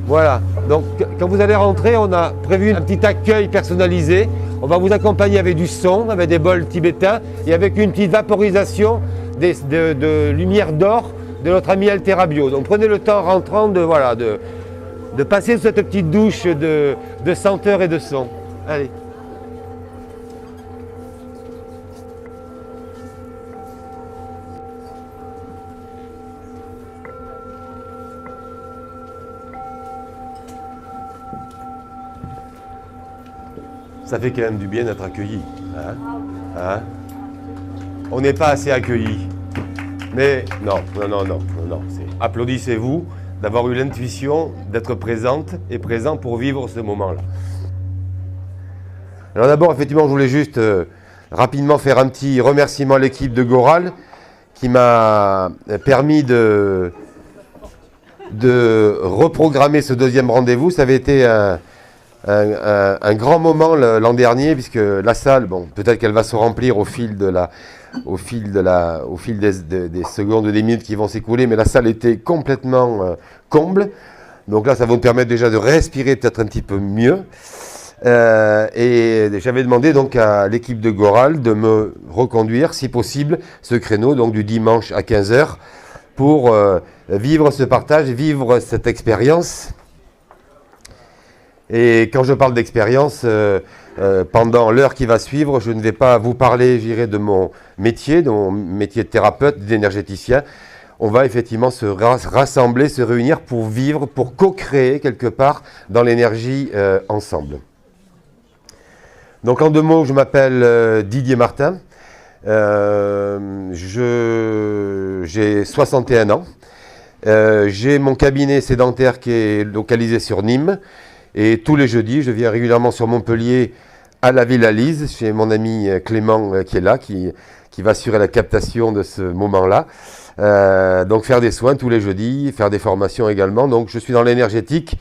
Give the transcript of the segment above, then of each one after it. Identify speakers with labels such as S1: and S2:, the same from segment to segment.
S1: Voilà, donc quand vous allez rentrer, on a prévu un petit accueil personnalisé. On va vous accompagner avec du son, avec des bols tibétains et avec une petite vaporisation de lumière d'or de notre ami Altera Bio. Donc prenez le temps en rentrant de passer cette petite douche de senteur et de son. Allez. Ça fait quand même du bien d'être accueilli. Hein? On n'est pas assez accueillis. Mais non. Applaudissez-vous d'avoir eu l'intuition d'être présente et présent pour vivre ce moment-là. Alors d'abord, effectivement, je voulais juste rapidement faire un petit remerciement à l'équipe de Goral qui m'a permis de reprogrammer ce deuxième rendez-vous. Ça avait été un grand moment l'an dernier, puisque la salle, bon, peut-être qu'elle va se remplir au fil des secondes, des minutes qui vont s'écouler, mais la salle était complètement comble. Donc là, ça va nous permettre déjà de respirer peut-être un petit peu mieux. Et j'avais demandé donc à l'équipe de Goral de me reconduire, si possible, ce créneau, donc du dimanche à 15h, pour vivre ce partage, vivre cette expérience. Et quand je parle d'expérience, pendant l'heure qui va suivre, je ne vais pas vous parler, je dirais, de mon métier de thérapeute, d'énergéticien. On va effectivement se rassembler, se réunir pour vivre, pour co-créer quelque part dans l'énergie ensemble. Donc en deux mots, je m'appelle Didier Martin. J'ai 61 ans. J'ai mon cabinet sédentaire qui est localisé sur Nîmes. Et tous les jeudis, je viens régulièrement sur Montpellier à la Villa Lise, chez mon ami Clément qui est là, qui va assurer la captation de ce moment-là. Donc faire des soins tous les jeudis, faire des formations également. Donc je suis dans l'énergétique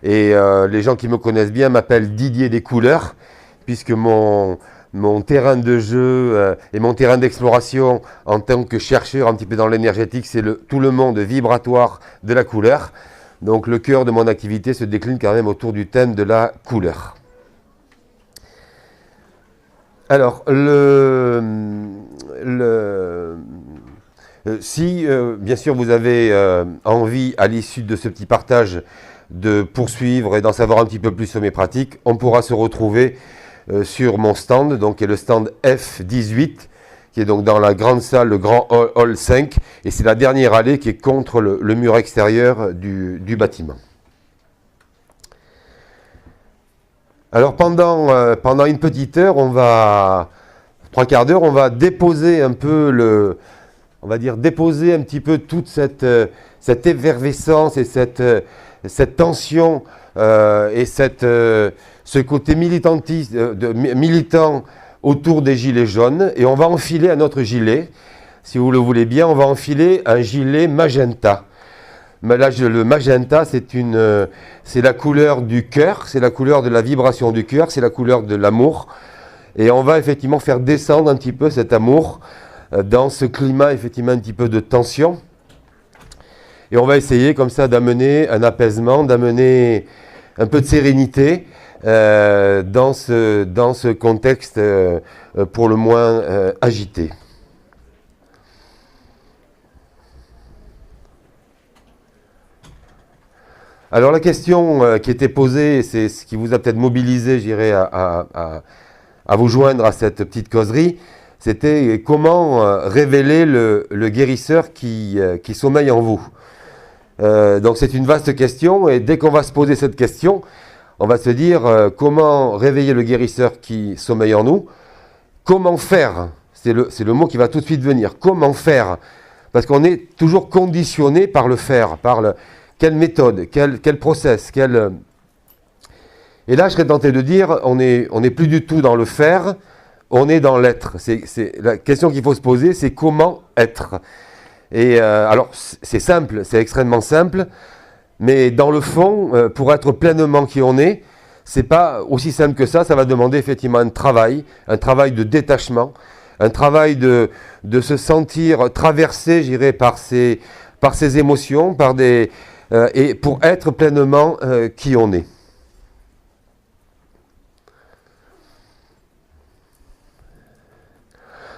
S1: et les gens qui me connaissent bien m'appellent Didier des couleurs, puisque mon terrain de jeu et mon terrain d'exploration en tant que chercheur un petit peu dans l'énergétique, c'est tout le monde vibratoire de la couleur. Donc le cœur de mon activité se décline quand même autour du thème de la couleur. Alors, si bien sûr vous avez envie à l'issue de ce petit partage de poursuivre et d'en savoir un petit peu plus sur mes pratiques, on pourra se retrouver sur mon stand, donc qui est le stand F18, qui est donc dans la grande salle, le grand hall 5, et c'est la dernière allée qui est contre le mur extérieur du bâtiment. Alors pendant une petite heure, trois quarts d'heure, on va déposer un peu déposer un petit peu toute cette effervescence et cette tension et ce côté militant autour des gilets jaunes, et on va enfiler un autre gilet, si vous le voulez bien, on va enfiler un gilet magenta. Mais là, le magenta, c'est la couleur du cœur, c'est la couleur de la vibration du cœur, c'est la couleur de l'amour, et on va effectivement faire descendre un petit peu cet amour dans ce climat effectivement un petit peu de tension, et on va essayer comme ça d'amener un apaisement, d'amener un peu de sérénité, dans ce contexte pour le moins agité. Alors la question qui était posée, c'est ce qui vous a peut-être mobilisé, je dirais, à vous joindre à cette petite causerie, c'était comment révéler le guérisseur qui sommeille en vous. Donc c'est une vaste question, et dès qu'on va se poser cette question, on va se dire comment réveiller le guérisseur qui sommeille en nous. Comment faire? C'est le mot qui va tout de suite venir. Comment faire? Parce qu'on est toujours conditionné par le faire, quelle méthode, quel process, Et là, je serais tenté de dire, on n'est plus du tout dans le faire, on est dans l'être. La question qu'il faut se poser, c'est comment être. Et alors, c'est simple, c'est extrêmement simple. Mais dans le fond, pour être pleinement qui on est, c'est pas aussi simple que ça. Ça va demander effectivement un travail de détachement, un travail de se sentir traversé, je dirais, par ses émotions, par des et pour être pleinement qui on est.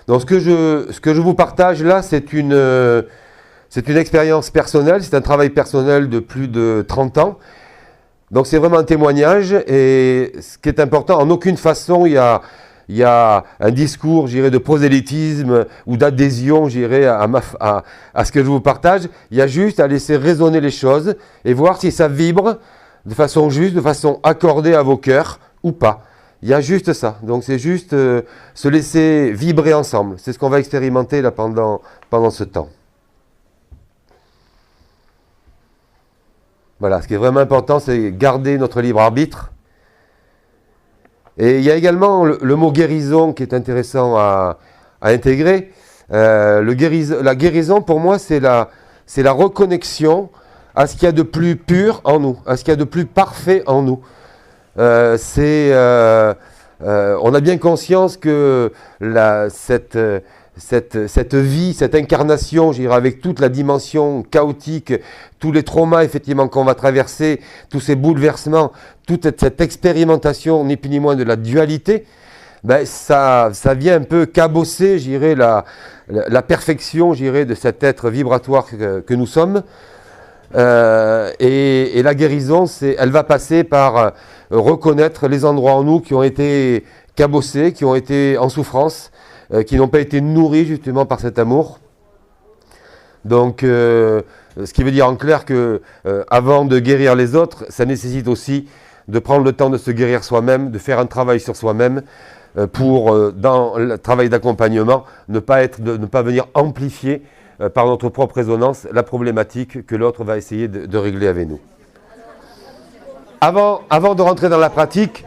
S1: Donc ce que je vous partage là, c'est une expérience personnelle, c'est un travail personnel de plus de 30 ans. Donc c'est vraiment un témoignage, et ce qui est important, en aucune façon il y a un discours, je dirais, de prosélytisme ou d'adhésion, je dirais, à ce que je vous partage. Il y a juste à laisser résonner les choses et voir si ça vibre de façon juste, de façon accordée à vos cœurs ou pas. Il y a juste ça. Donc c'est juste se laisser vibrer ensemble. C'est ce qu'on va expérimenter là pendant ce temps. Voilà, ce qui est vraiment important, c'est garder notre libre arbitre. Et il y a également le mot guérison qui est intéressant à intégrer. La guérison, pour moi, c'est la reconnexion à ce qu'il y a de plus pur en nous, à ce qu'il y a de plus parfait en nous. On a bien conscience que cette vie, cette incarnation, je dirais, avec toute la dimension chaotique, tous les traumas effectivement qu'on va traverser, tous ces bouleversements, toute cette expérimentation, ni plus ni moins de la dualité, ben ça vient un peu cabosser, je dirais, la perfection, je dirais, de cet être vibratoire que nous sommes. Et la guérison, elle va passer par reconnaître les endroits en nous qui ont été cabossés, qui ont été en souffrance, qui n'ont pas été nourris justement par cet amour. Donc, ce qui veut dire en clair que avant de guérir les autres, ça nécessite aussi de prendre le temps de se guérir soi-même, de faire un travail sur soi-même pour, dans le travail d'accompagnement, ne pas venir amplifier par notre propre résonance la problématique que l'autre va essayer de régler avec nous. Avant de rentrer dans la pratique,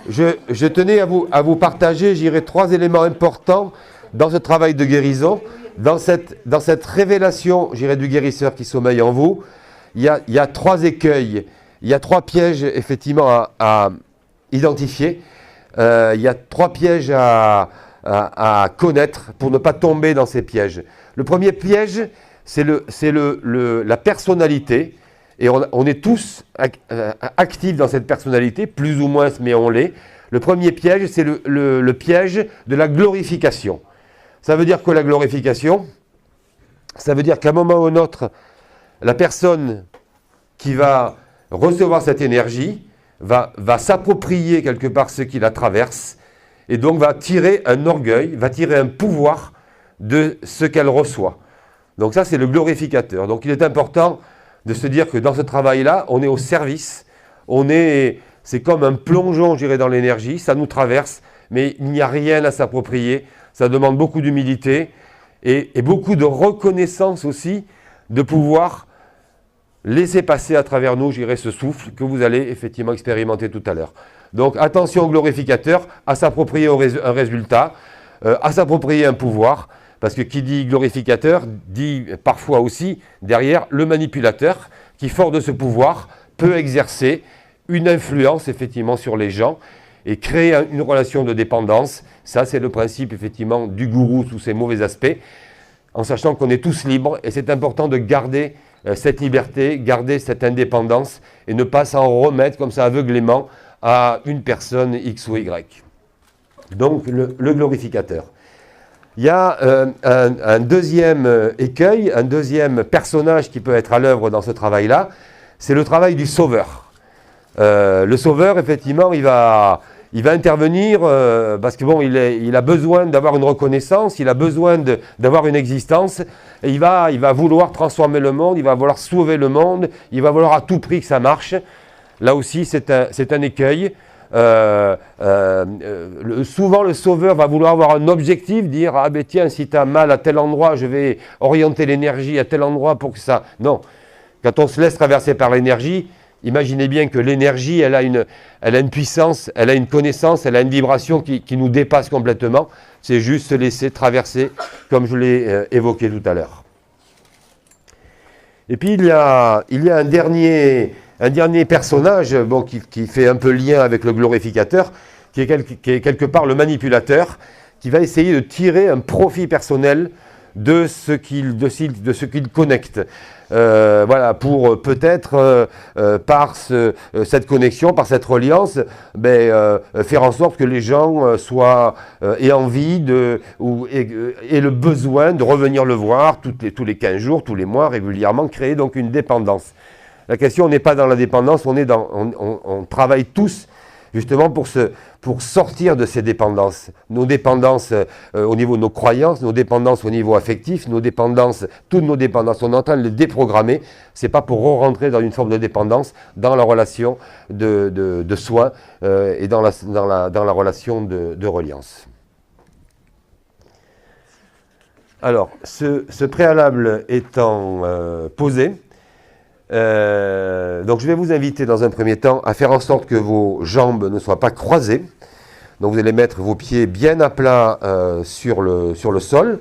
S1: je tenais à vous partager, je dirais, 3 éléments importants dans ce travail de guérison, dans cette révélation, je dirais, du guérisseur qui sommeille en vous. Il y a 3 écueils, il y a 3 pièges effectivement à identifier, il y a 3 pièges à connaître pour ne pas tomber dans ces pièges. Le premier piège, c'est la personnalité. Et on est tous actifs dans cette personnalité, plus ou moins, mais on l'est. Le premier piège, c'est le piège de la glorification. Ça veut dire que la glorification, ça veut dire qu'à un moment ou un autre, la personne qui va recevoir cette énergie va s'approprier quelque part ce qui la traverse, et donc va tirer un orgueil, va tirer un pouvoir de ce qu'elle reçoit. Donc ça, c'est le glorificateur. Donc il est important de se dire que dans ce travail-là, on est au service, c'est comme un plongeon, je dirais, dans l'énergie, ça nous traverse, mais il n'y a rien à s'approprier, ça demande beaucoup d'humilité et beaucoup de reconnaissance aussi, de pouvoir laisser passer à travers nous, je dirais, ce souffle que vous allez effectivement expérimenter tout à l'heure. Donc attention au glorificateur, à s'approprier un résultat, à s'approprier un pouvoir, parce que qui dit glorificateur dit parfois aussi derrière le manipulateur qui, fort de ce pouvoir, peut exercer une influence effectivement sur les gens et créer une relation de dépendance. Ça, c'est le principe effectivement du gourou sous ses mauvais aspects, en sachant qu'on est tous libres et c'est important de garder cette liberté, garder cette indépendance et ne pas s'en remettre comme ça aveuglément à une personne X ou Y. Donc le glorificateur. Il y a un deuxième écueil, un deuxième personnage qui peut être à l'œuvre dans ce travail-là, c'est le travail du sauveur. Le sauveur, effectivement, il va intervenir parce que bon, il a besoin d'avoir une reconnaissance, il a besoin d'avoir une existence, et il va vouloir transformer le monde, il va vouloir sauver le monde, il va vouloir à tout prix que ça marche. Là aussi, c'est un écueil. Souvent le sauveur va vouloir avoir un objectif, dire ah ben tiens, si tu as mal à tel endroit, je vais orienter l'énergie à tel endroit pour que ça... Non, quand on se laisse traverser par l'énergie, imaginez bien que l'énergie, elle a une puissance, elle a une connaissance, elle a une vibration qui nous dépasse complètement. C'est juste se laisser traverser, comme je l'ai évoqué tout à l'heure. Et puis il y a un dernier personnage bon, qui fait un peu lien avec le glorificateur, qui est quelque part le manipulateur, qui va essayer de tirer un profit personnel de ce qu'il connecte. Voilà, pour peut-être par cette connexion, par cette reliance, faire en sorte que les gens aient envie aient le besoin de revenir le voir tous les 15 jours, tous les mois, régulièrement, créer donc une dépendance. La question n'est pas dans la dépendance, on travaille tous justement pour sortir de ces dépendances. Nos dépendances au niveau de nos croyances, nos dépendances au niveau affectif, toutes nos dépendances, on est en train de les déprogrammer. Ce n'est pas pour rentrer dans une forme de dépendance dans la relation de soi et dans la relation de reliance. Alors, ce préalable étant posé, donc je vais vous inviter dans un premier temps à faire en sorte que vos jambes ne soient pas croisées. Donc vous allez mettre vos pieds bien à plat sur le sol.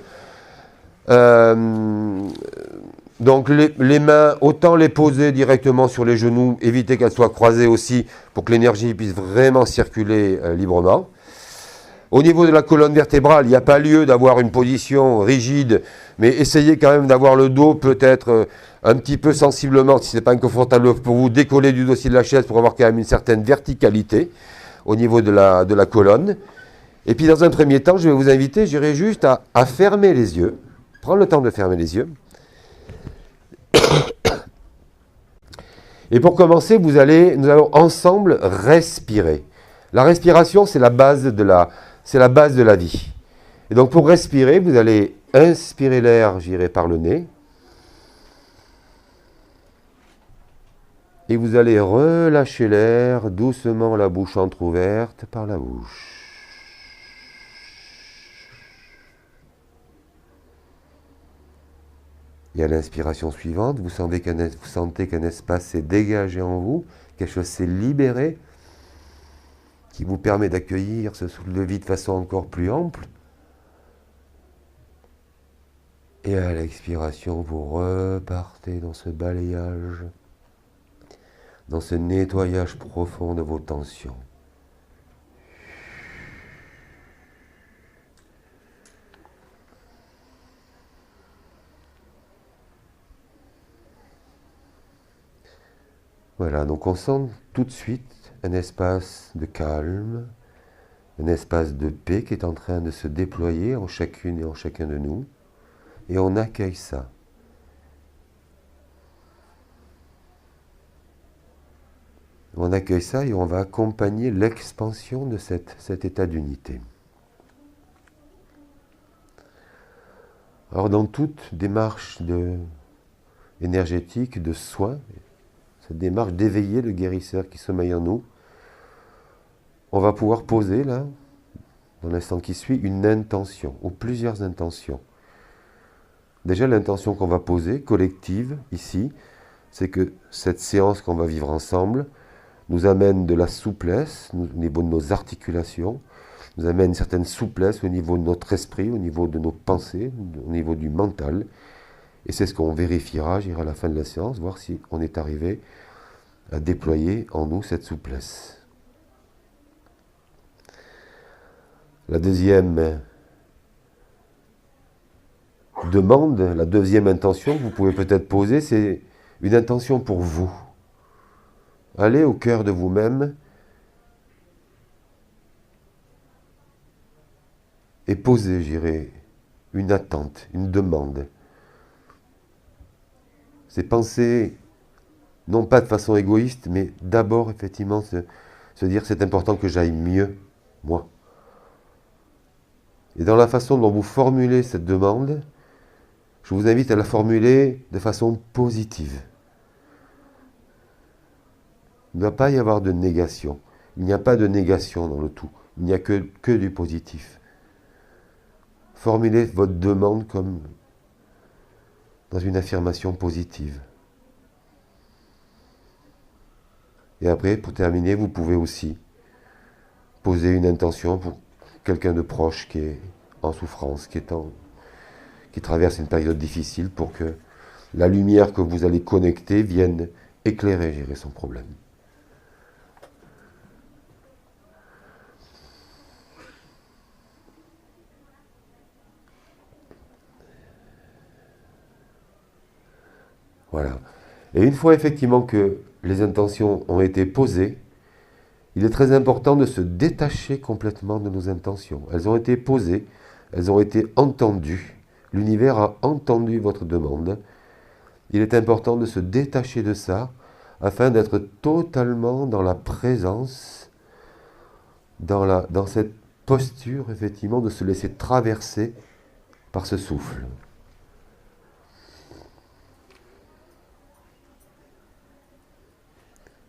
S1: Donc les mains, autant les poser directement sur les genoux, éviter qu'elles soient croisées aussi pour que l'énergie puisse vraiment circuler librement. Au niveau de la colonne vertébrale, il n'y a pas lieu d'avoir une position rigide, mais essayez quand même d'avoir le dos peut-être un petit peu sensiblement, si ce n'est pas inconfortable pour vous, décoller du dossier de la chaise pour avoir quand même une certaine verticalité au niveau de la colonne. Et puis dans un premier temps, je vais vous inviter, j'irai juste à fermer les yeux, prendre le temps de fermer les yeux. Et pour commencer, nous allons ensemble respirer. La respiration, c'est la base de la vie. Et donc pour respirer, vous allez inspirer l'air, j'irai par le nez. Et vous allez relâcher l'air doucement, la bouche entrouverte par la bouche. Et à l'inspiration suivante, vous sentez qu'un espace s'est dégagé en vous, quelque chose s'est libéré, qui vous permet d'accueillir ce souffle de vie de façon encore plus ample. Et à l'expiration, vous repartez dans ce balayage, dans ce nettoyage profond de vos tensions. Voilà, donc on sent tout de suite un espace de calme, un espace de paix qui est en train de se déployer en chacune et en chacun de nous. Et on accueille ça. On accueille ça et on va accompagner l'expansion de cet état d'unité. Alors dans toute démarche énergétique, de soin, cette démarche d'éveiller le guérisseur qui sommeille en nous, on va pouvoir poser là, dans l'instant qui suit, une intention, ou plusieurs intentions. Déjà l'intention qu'on va poser, collective, ici, c'est que cette séance qu'on va vivre ensemble nous amène de la souplesse au niveau de nos articulations, nous amène une certaine souplesse au niveau de notre esprit, au niveau de nos pensées, au niveau du mental. Et c'est ce qu'on vérifiera, j'irai à la fin de la séance, voir si on est arrivé à déployer en nous cette souplesse. La deuxième demande, la deuxième intention que vous pouvez peut-être poser, c'est une intention pour vous. Allez au cœur de vous-même et posez, j'irai, une attente, une demande. C'est penser, non pas de façon égoïste, mais d'abord, effectivement, se dire c'est important que j'aille mieux, moi. Et dans la façon dont vous formulez cette demande, je vous invite à la formuler de façon positive. Il ne doit pas y avoir de négation. Il n'y a pas de négation dans le tout. Il n'y a que du positif. Formulez votre demande comme dans une affirmation positive. Et après, pour terminer, vous pouvez aussi poser une intention pour quelqu'un de proche qui est en souffrance, qui traverse une période difficile, pour que la lumière que vous allez connecter vienne éclairer, gérer son problème. Voilà. Et une fois effectivement que les intentions ont été posées, il est très important de se détacher complètement de nos intentions. Elles ont été posées, elles ont été entendues. L'univers a entendu votre demande. Il est important de se détacher de ça afin d'être totalement dans la présence, dans cette posture, effectivement, de se laisser traverser par ce souffle.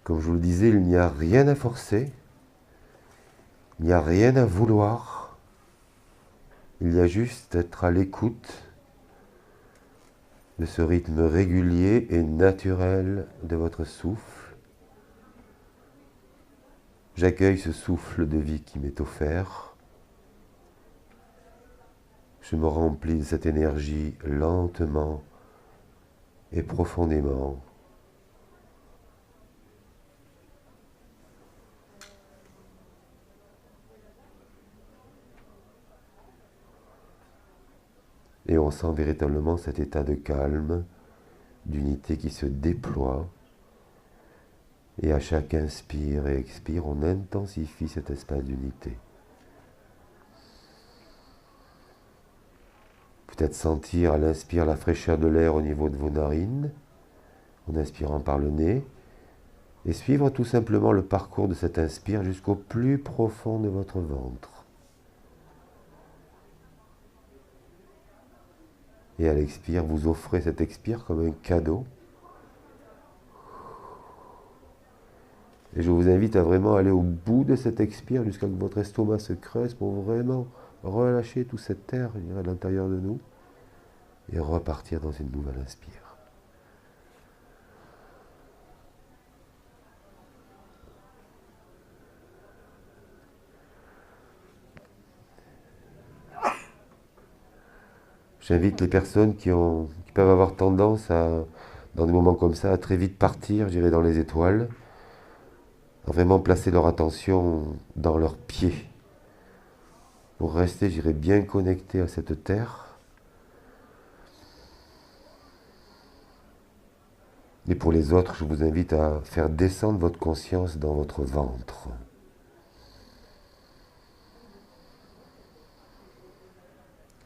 S1: Comme je vous le disais, il n'y a rien à forcer, il n'y a rien à vouloir, il y a juste à être à l'écoute de ce rythme régulier et naturel de votre souffle. J'accueille ce souffle de vie qui m'est offert. Je me remplis de cette énergie lentement et profondément. Et on sent véritablement cet état de calme, d'unité qui se déploie. Et à chaque inspire et expire, on intensifie cet espace d'unité. Peut-être sentir à l'inspire la fraîcheur de l'air au niveau de vos narines, en inspirant par le nez, et suivre tout simplement le parcours de cet inspire jusqu'au plus profond de votre ventre. Et à l'expire, vous offrez cet expire comme un cadeau. Et je vous invite à vraiment aller au bout de cet expire jusqu'à ce que votre estomac se creuse pour vraiment relâcher tout cet air, je dirais, à l'intérieur de nous et repartir dans une nouvelle inspire. J'invite les personnes qui peuvent avoir tendance à, dans des moments comme ça, à très vite partir, je dirais, dans les étoiles, à vraiment placer leur attention dans leurs pieds, pour rester, je dirais, bien connecté à cette terre. Et pour les autres, je vous invite à faire descendre votre conscience dans votre ventre.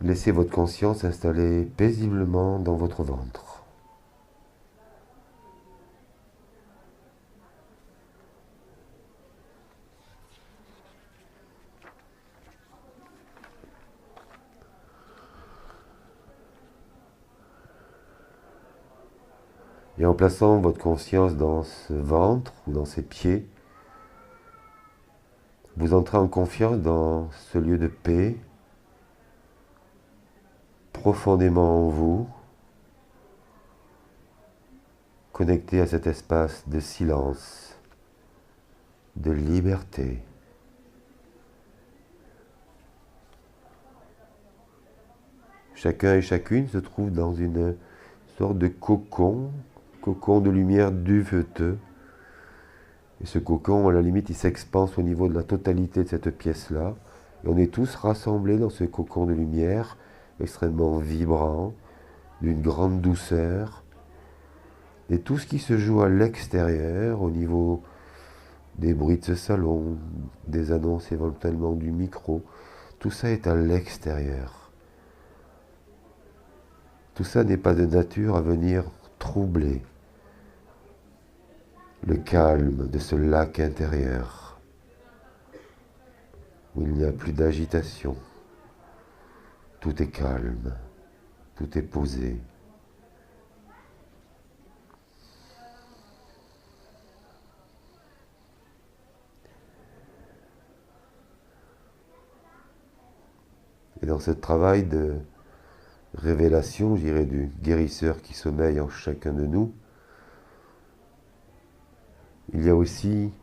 S1: Laissez votre conscience s'installer paisiblement dans votre ventre. Et en plaçant votre conscience dans ce ventre ou dans ces pieds, vous entrez en confiance dans ce lieu de paix, profondément en vous, connecté à cet espace de silence, de liberté. Chacun et chacune se trouve dans une sorte de cocon de lumière duveteux. Et ce cocon, à la limite, il s'expanse au niveau de la totalité de cette pièce-là. Et on est tous rassemblés dans ce cocon de lumière, extrêmement vibrant, d'une grande douceur. Et tout ce qui se joue à l'extérieur, au niveau des bruits de ce salon, des annonces éventuellement du micro, tout ça est à l'extérieur. Tout ça n'est pas de nature à venir troubler le calme de ce lac intérieur, où il n'y a plus d'agitation. Tout est calme, tout est posé. Et dans ce travail de révélation, je dirais, du guérisseur qui sommeille en chacun de nous, il y a aussi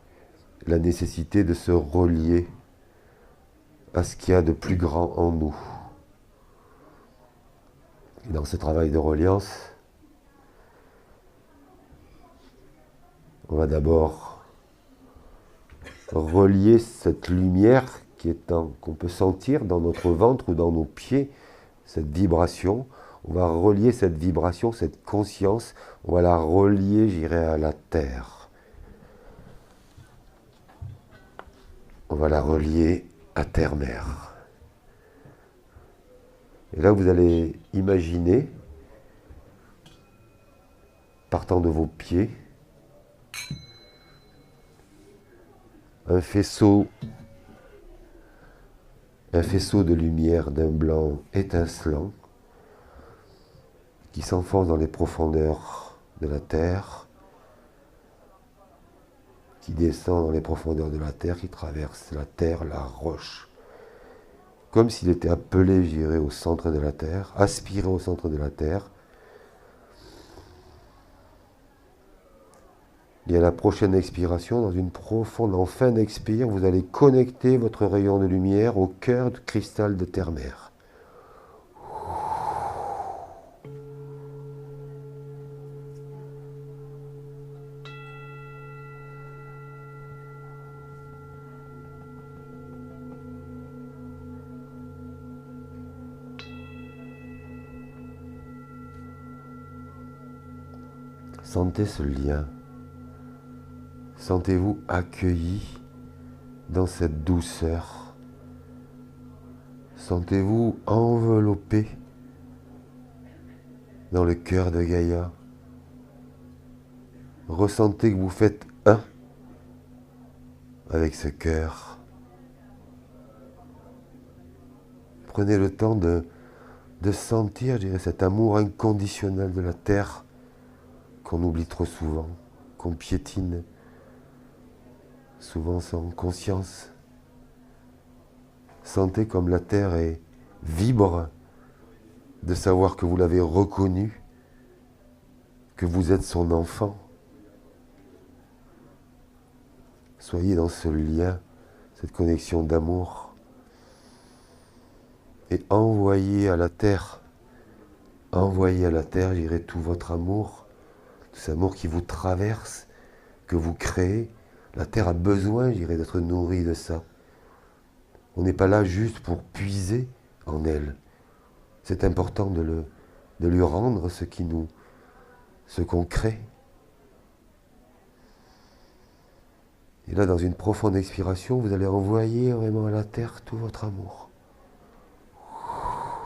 S1: la nécessité de se relier à ce qu'il y a de plus grand en nous. Et dans ce travail de reliance, on va d'abord relier cette lumière qu'on peut sentir dans notre ventre ou dans nos pieds, cette vibration. on va relier cette vibration, cette conscience, on va la relier, j'irai, à la terre. On va la relier à terre-mère. Et là, vous allez imaginer, partant de vos pieds, un faisceau de lumière d'un blanc étincelant qui s'enfonce dans les profondeurs de la terre, qui descend dans les profondeurs de la terre, qui traverse la terre, la roche, comme s'il était appelé, je dirais, au centre de la terre, aspiré au centre de la terre. Et à la prochaine expiration, dans une profonde, en fin d'expire, vous allez connecter votre rayon de lumière au cœur du cristal de terre-mère. Sentez ce lien. Sentez-vous accueilli dans cette douceur. Sentez-vous enveloppé dans le cœur de Gaïa. Ressentez que vous faites un avec ce cœur. Prenez le temps de sentir, je dirais, cet amour inconditionnel de la terre qu'on oublie trop souvent, qu'on piétine souvent sans conscience. Sentez comme la terre vibre de savoir que vous l'avez reconnu, que vous êtes son enfant. Soyez dans ce lien, cette connexion d'amour, et envoyez à la terre, j'irai, tout votre amour, tout cet amour qui vous traverse, que vous créez. La terre a besoin, j'irai, d'être nourrie de ça. On n'est pas là juste pour puiser en elle. C'est important de lui rendre ce qu'on crée. Et là, dans une profonde expiration, vous allez envoyer vraiment à la terre tout votre amour.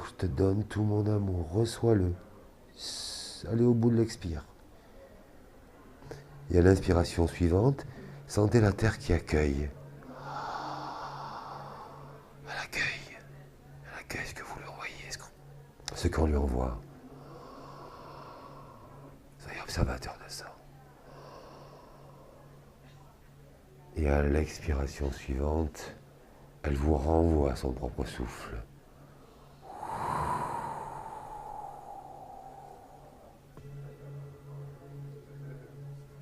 S1: Je te donne tout mon amour, reçois-le. Allez au bout de l'expire. Et à l'inspiration suivante, sentez la terre qui accueille. Elle accueille ce que vous lui envoyez, ce qu'on lui envoie. Soyez observateur de ça. Et à l'expiration suivante, elle vous renvoie à son propre souffle.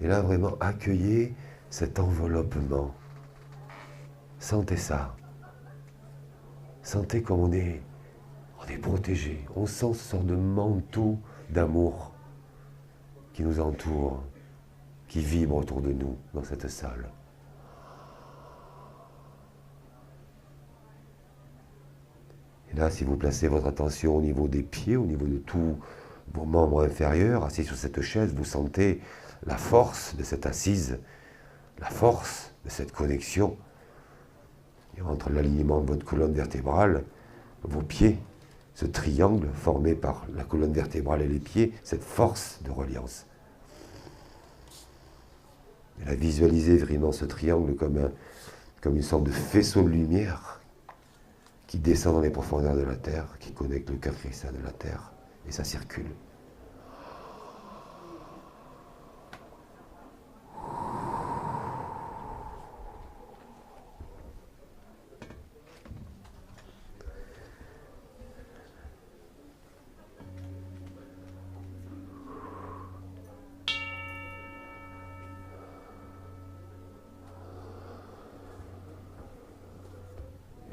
S1: Et là, vraiment, accueillez cet enveloppement. Sentez ça. Sentez comme on est protégé. On sent ce sort de manteau d'amour qui nous entoure, qui vibre autour de nous dans cette salle. Et là, si vous placez votre attention au niveau des pieds, au niveau de tous vos membres inférieurs, assis sur cette chaise, vous sentez la force de cette assise, la force de cette connexion. Et entre l'alignement de votre colonne vertébrale, vos pieds, ce triangle formé par la colonne vertébrale et les pieds, cette force de reliance. Et là, visualisez vraiment ce triangle comme une sorte de faisceau de lumière qui descend dans les profondeurs de la terre, qui connecte le cœur cristal de la terre, et ça circule.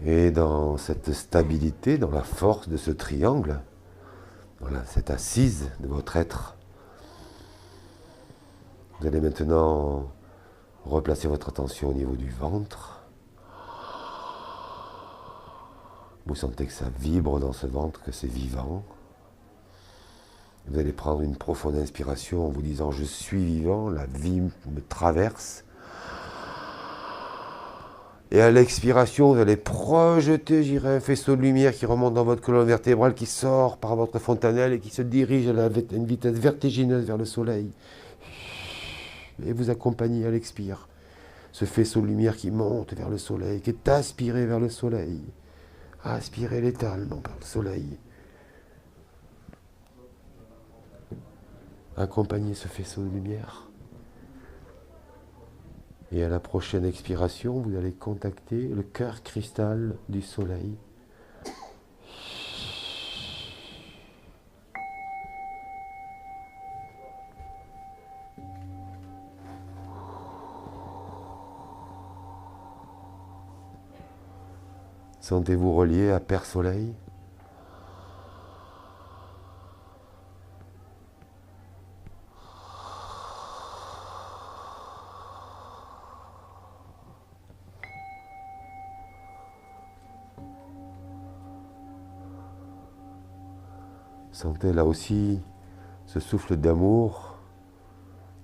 S1: Et dans cette stabilité, dans la force de ce triangle, voilà, cette assise de votre être, vous allez maintenant replacer votre attention au niveau du ventre. Vous sentez que ça vibre dans ce ventre, que c'est vivant. Vous allez prendre une profonde inspiration en vous disant « Je suis vivant, la vie me traverse ». Et à l'expiration, vous allez projeter, j'irai, un faisceau de lumière qui remonte dans votre colonne vertébrale, qui sort par votre fontanelle et qui se dirige à une vitesse vertigineuse vers le soleil. Et vous accompagnez à l'expire ce faisceau de lumière qui monte vers le soleil, qui est aspiré vers le soleil. Aspirez létalement par le soleil. Accompagnez ce faisceau de lumière. Et à la prochaine expiration, vous allez contacter le cœur cristal du soleil. Sentez-vous relié à Père Soleil. Sentez là aussi ce souffle d'amour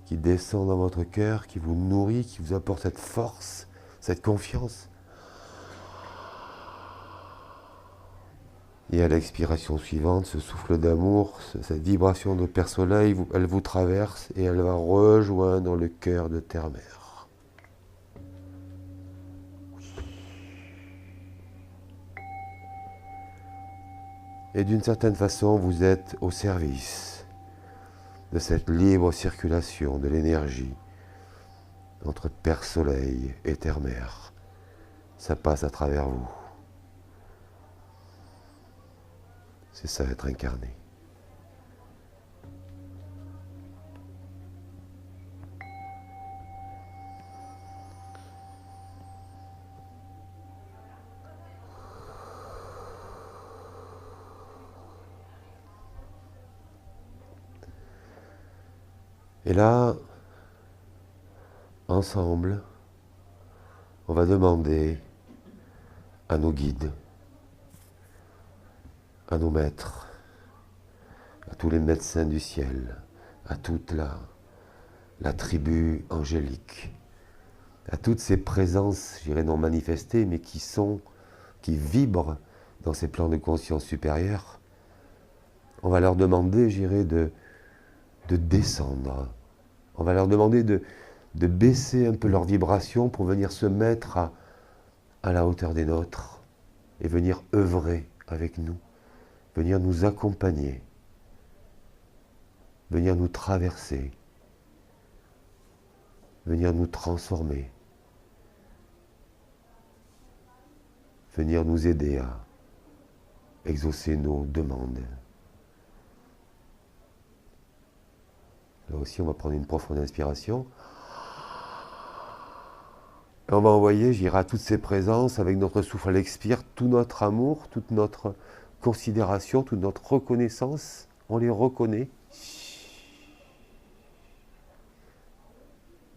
S1: qui descend dans votre cœur, qui vous nourrit, qui vous apporte cette force, cette confiance. Et à l'expiration suivante, ce souffle d'amour, cette vibration de Père Soleil, elle vous traverse et elle va rejoindre le cœur de Terre-Mère. Et d'une certaine façon, vous êtes au service de cette libre circulation de l'énergie entre Père Soleil et Terre-Mère. Ça passe à travers vous. C'est ça, être incarné. Et là, ensemble, on va demander à nos guides, à nos maîtres, à tous les médecins du ciel, à toute la tribu angélique, à toutes ces présences, je dirais non manifestées, mais qui vibrent dans ces plans de conscience supérieure. On va leur demander, je dirais, de descendre. On va leur demander de baisser un peu leur vibration pour venir se mettre à la hauteur des nôtres et venir œuvrer avec nous, venir nous accompagner, venir nous traverser, venir nous transformer, venir nous aider à exaucer nos demandes. Là aussi, on va prendre une profonde inspiration. Et on va envoyer, j'irai à toutes ces présences, avec notre souffle à l'expire, tout notre amour, toute notre considération, toute notre reconnaissance. On les reconnaît.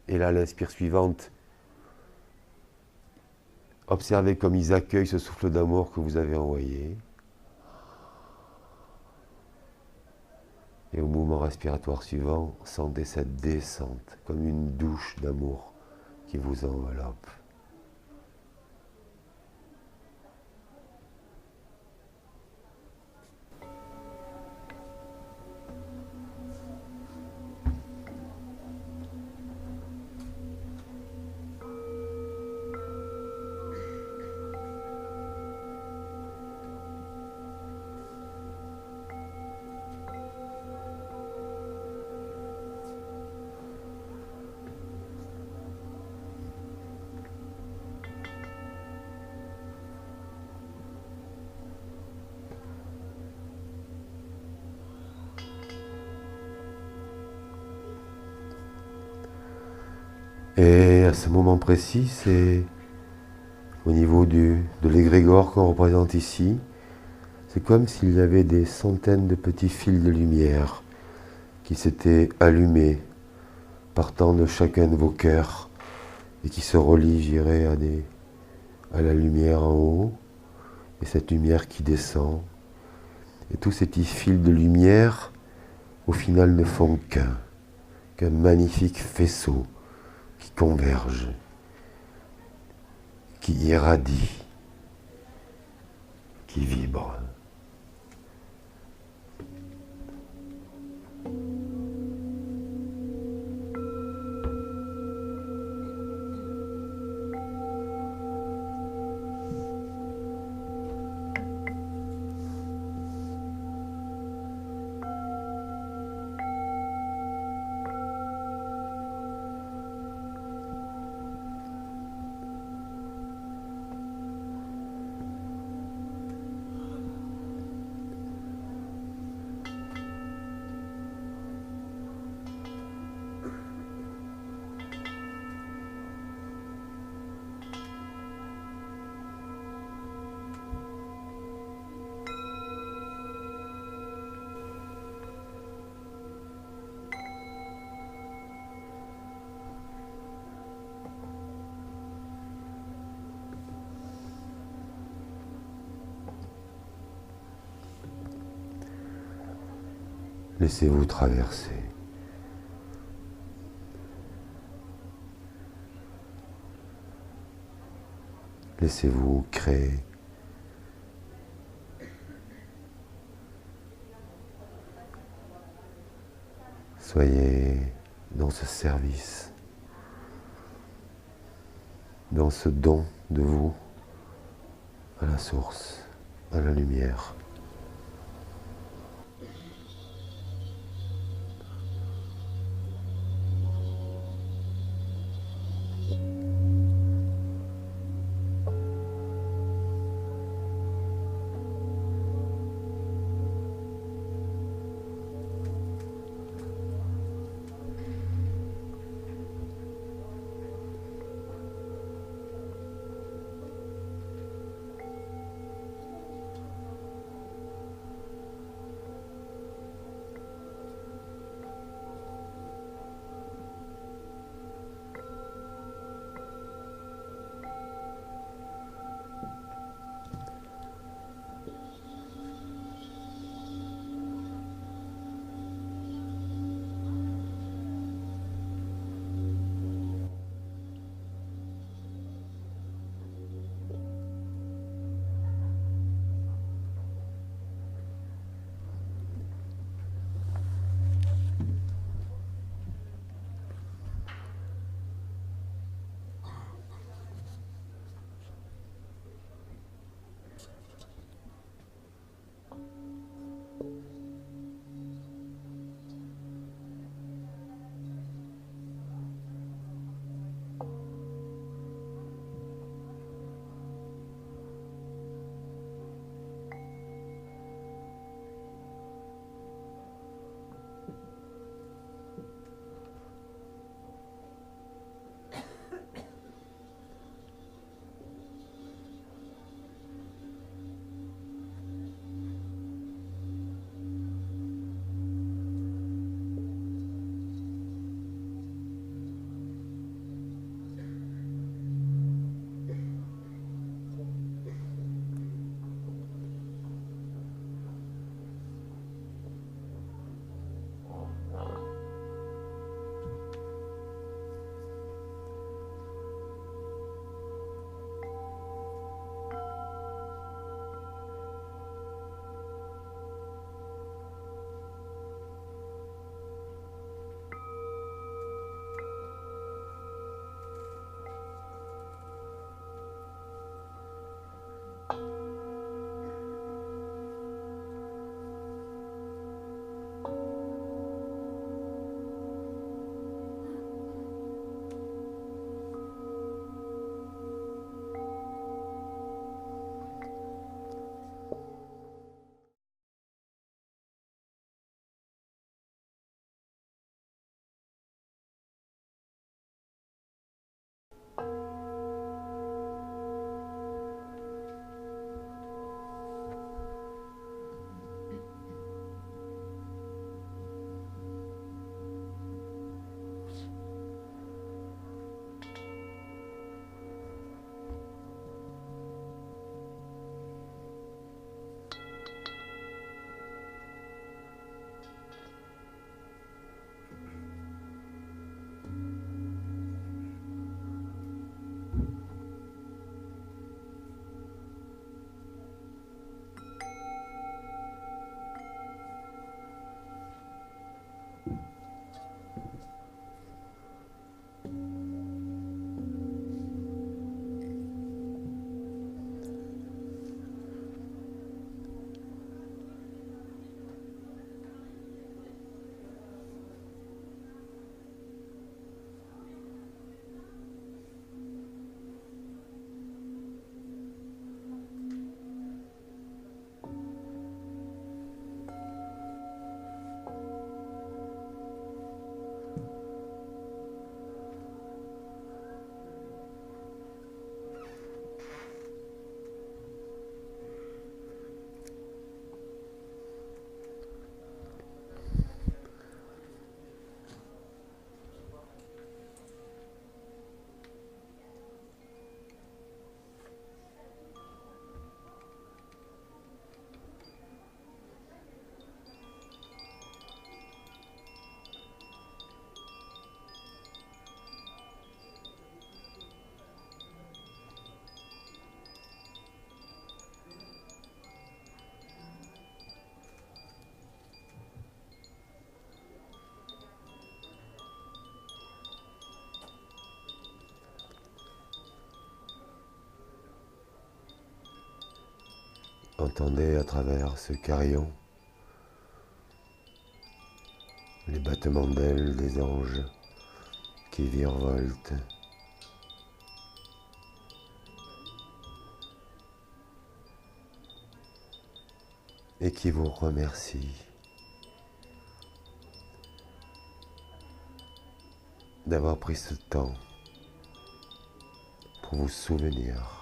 S1: Et là, l'inspire suivante, observez comme ils accueillent ce souffle d'amour que vous avez envoyé. Et au mouvement respiratoire suivant, sentez cette descente, comme une douche d'amour qui vous enveloppe. Et à ce moment précis, c'est au niveau de l'égrégore qu'on représente ici, c'est comme s'il y avait des centaines de petits fils de lumière qui s'étaient allumés, partant de chacun de vos cœurs, et qui se relient, je dirais, à la lumière en haut, et cette lumière qui descend. Et tous ces petits fils de lumière au final ne font qu'un magnifique faisceau qui converge, qui irradie, qui vibre. Laissez-vous traverser. Laissez-vous créer. Soyez dans ce service, dans ce don de vous à la source, à la lumière. Entendez à travers ce carillon les battements d'ailes des anges qui virevoltent. Et qui vous remercient d'avoir pris ce temps pour vous souvenir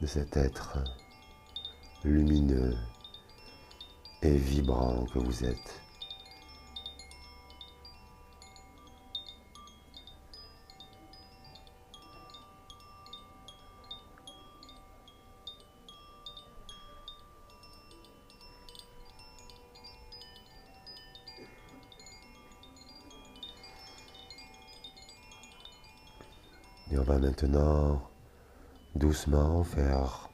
S1: de cet être lumineux et vibrant que vous êtes. Et on va maintenant doucement faire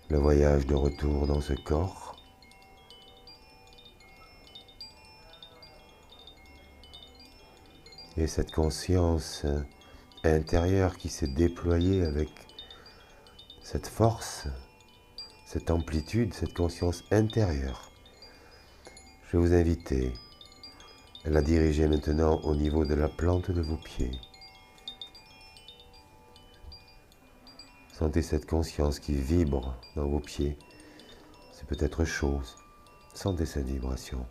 S1: le voyage de retour dans ce corps. Et cette conscience intérieure qui s'est déployée avec cette force, cette amplitude, cette conscience intérieure. Je vais vous inviter à la diriger maintenant au niveau de la plante de vos pieds. Sentez cette conscience qui vibre dans vos pieds. C'est peut-être chaud. Sentez cette vibration.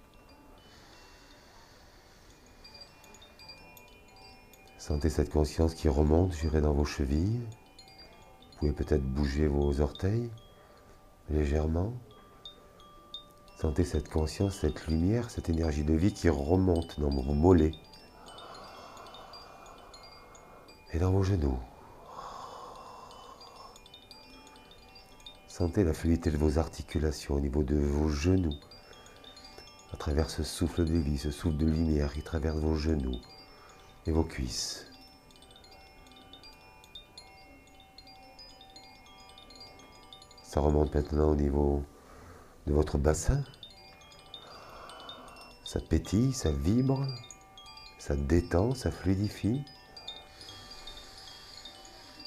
S1: Sentez cette conscience qui remonte, j'irai dans vos chevilles. Vous pouvez peut-être bouger vos orteils légèrement. Sentez cette conscience, cette lumière, cette énergie de vie qui remonte dans vos mollets et dans vos genoux. Sentez la fluidité de vos articulations au niveau de vos genoux, à travers ce souffle de vie, ce souffle de lumière qui traverse vos genoux et vos cuisses. Ça remonte maintenant au niveau de votre bassin. Ça pétille, ça vibre, ça détend, ça fluidifie.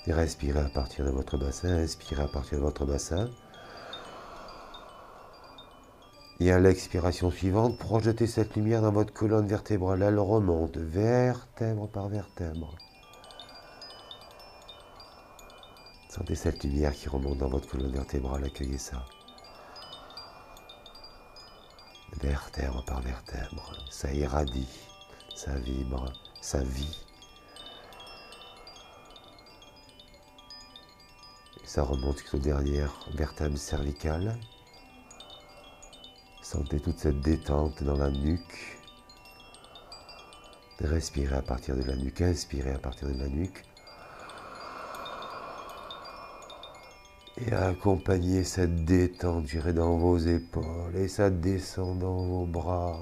S1: Et respirez à partir de votre bassin, inspirez à partir de votre bassin. Et à l'expiration suivante, projetez cette lumière dans votre colonne vertébrale. Elle remonte vertèbre par vertèbre. Sentez cette lumière qui remonte dans votre colonne vertébrale, accueillez ça. Vertèbre par vertèbre, ça irradie, ça vibre, ça vit. Et ça remonte jusqu'aux dernières vertèbres cervicales. Sentez toute cette détente dans la nuque. Respirez à partir de la nuque, inspirez à partir de la nuque. Et accompagnez cette détente, j'irai dans vos épaules, et ça descend dans vos bras,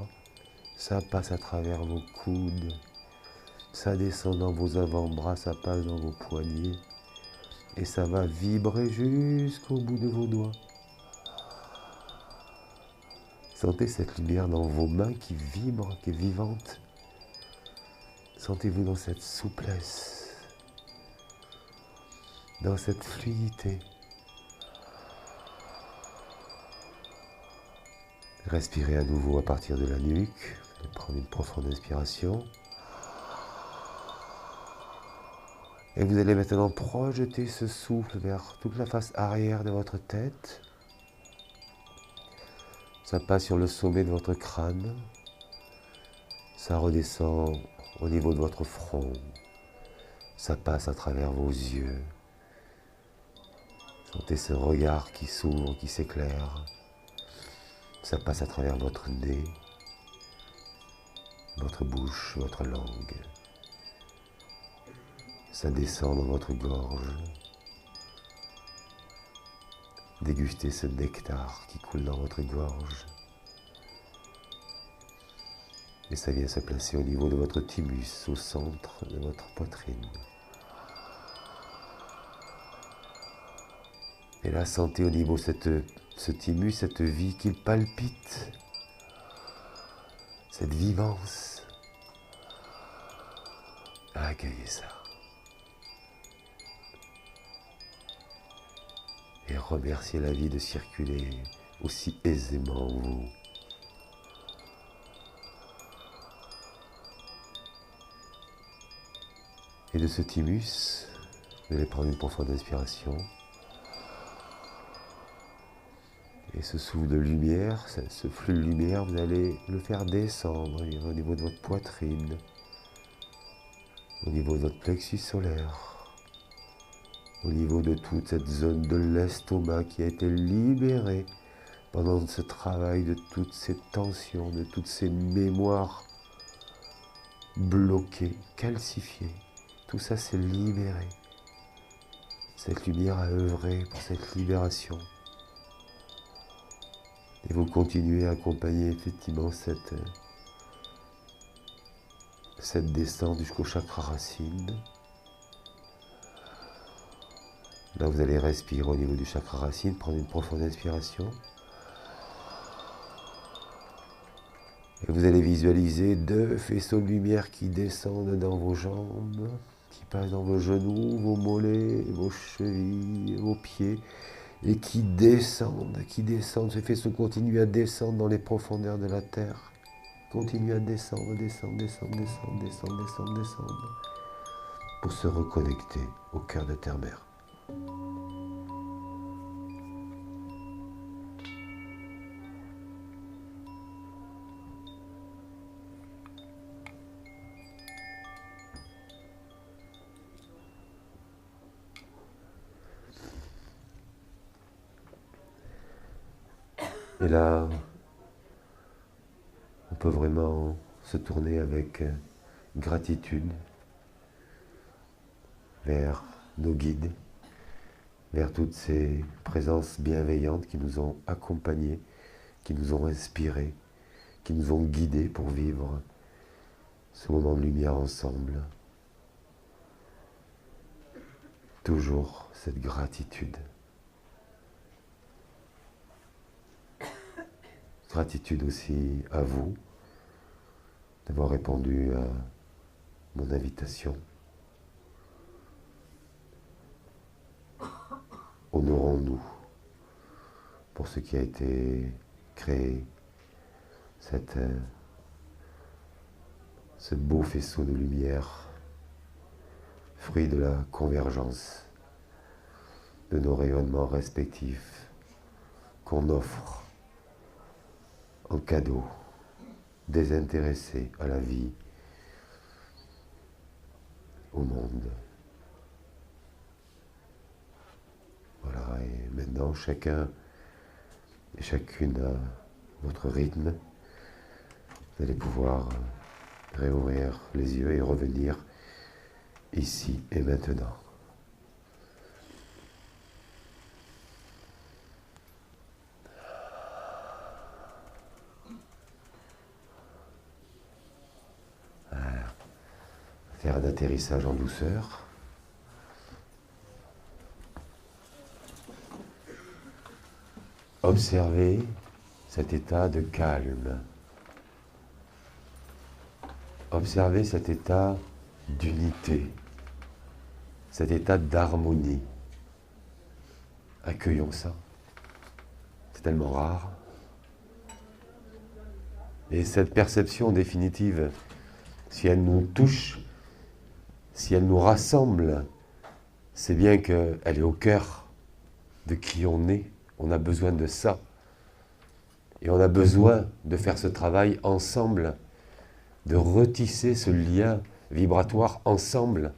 S1: ça passe à travers vos coudes, ça descend dans vos avant-bras, ça passe dans vos poignets, et ça va vibrer jusqu'au bout de vos doigts. Sentez cette lumière dans vos mains qui vibre, qui est vivante. Sentez-vous dans cette souplesse, dans cette fluidité. Respirez à nouveau à partir de la nuque. Prenez une profonde inspiration. Et vous allez maintenant projeter ce souffle vers toute la face arrière de votre tête. Ça passe sur le sommet de votre crâne. Ça redescend au niveau de votre front. Ça passe à travers vos yeux. Sentez ce regard qui s'ouvre, qui s'éclaire. Ça passe à travers votre nez, votre bouche, votre langue. Ça descend dans votre gorge. Dégustez ce nectar qui coule dans votre gorge. Et ça vient se placer au niveau de votre thymus, au centre de votre poitrine. Et là, sentez au niveau ce thymus, cette vie qu'il palpite, cette vivance. Accueillez ça. Et remerciez la vie de circuler aussi aisément en vous. Et de ce thymus, vous allez prendre une profonde inspiration. Et ce souffle de lumière, ce flux de lumière, vous allez le faire descendre au niveau de votre poitrine, au niveau de votre plexus solaire, au niveau de toute cette zone de l'estomac qui a été libérée pendant ce travail de toutes ces tensions, de toutes ces mémoires bloquées, calcifiées. Tout ça s'est libéré. Cette lumière a œuvré pour cette libération. Et vous continuez à accompagner effectivement cette descente jusqu'au chakra racine. Là, vous allez respirer au niveau du chakra racine, prendre une profonde inspiration. Et vous allez visualiser 2 faisceaux de lumière qui descendent dans vos jambes, qui passent dans vos genoux, vos mollets, vos chevilles, vos pieds, et qui descendent. Ces faisceaux continuent à descendre dans les profondeurs de la terre. Continuent à descendre, pour se reconnecter au cœur de Terre-Mère. Et là, on peut vraiment se tourner avec gratitude vers nos guides, vers toutes ces présences bienveillantes qui nous ont accompagnés, qui nous ont inspirés, qui nous ont guidés pour vivre ce moment de lumière ensemble. Toujours cette gratitude. Gratitude aussi à vous d'avoir répondu à mon invitation. Honorons-nous pour ce qui a été créé, ce beau faisceau de lumière, fruit de la convergence de nos rayonnements respectifs qu'on offre en cadeau, désintéressé à la vie, au monde. Voilà, et maintenant chacun et chacune à votre rythme, vous allez pouvoir réouvrir les yeux et revenir ici et maintenant. Faire un atterrissage en douceur. Observez cet état de calme. Observez cet état d'unité, cet état d'harmonie. Accueillons ça. C'est tellement rare. Et cette perception définitive, si elle nous touche, si elle nous rassemble, c'est bien qu'elle est au cœur de qui on est. On a besoin de ça. Et on a besoin de faire ce travail ensemble, de retisser ce lien vibratoire ensemble,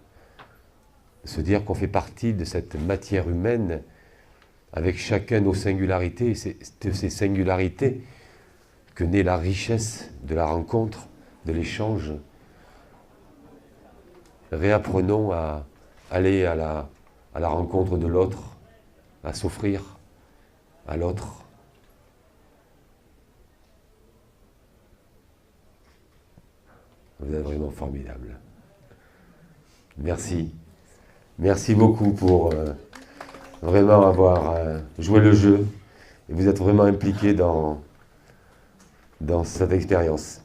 S1: de se dire qu'on fait partie de cette matière humaine avec chacun nos singularités. C'est de ces singularités que naît la richesse de la rencontre, de l'échange. Réapprenons à aller à la rencontre de l'autre, à s'offrir à l'autre. Vous êtes vraiment formidable. Merci. Merci beaucoup pour vraiment avoir joué le jeu, Et vous êtes vraiment impliqué dans cette expérience.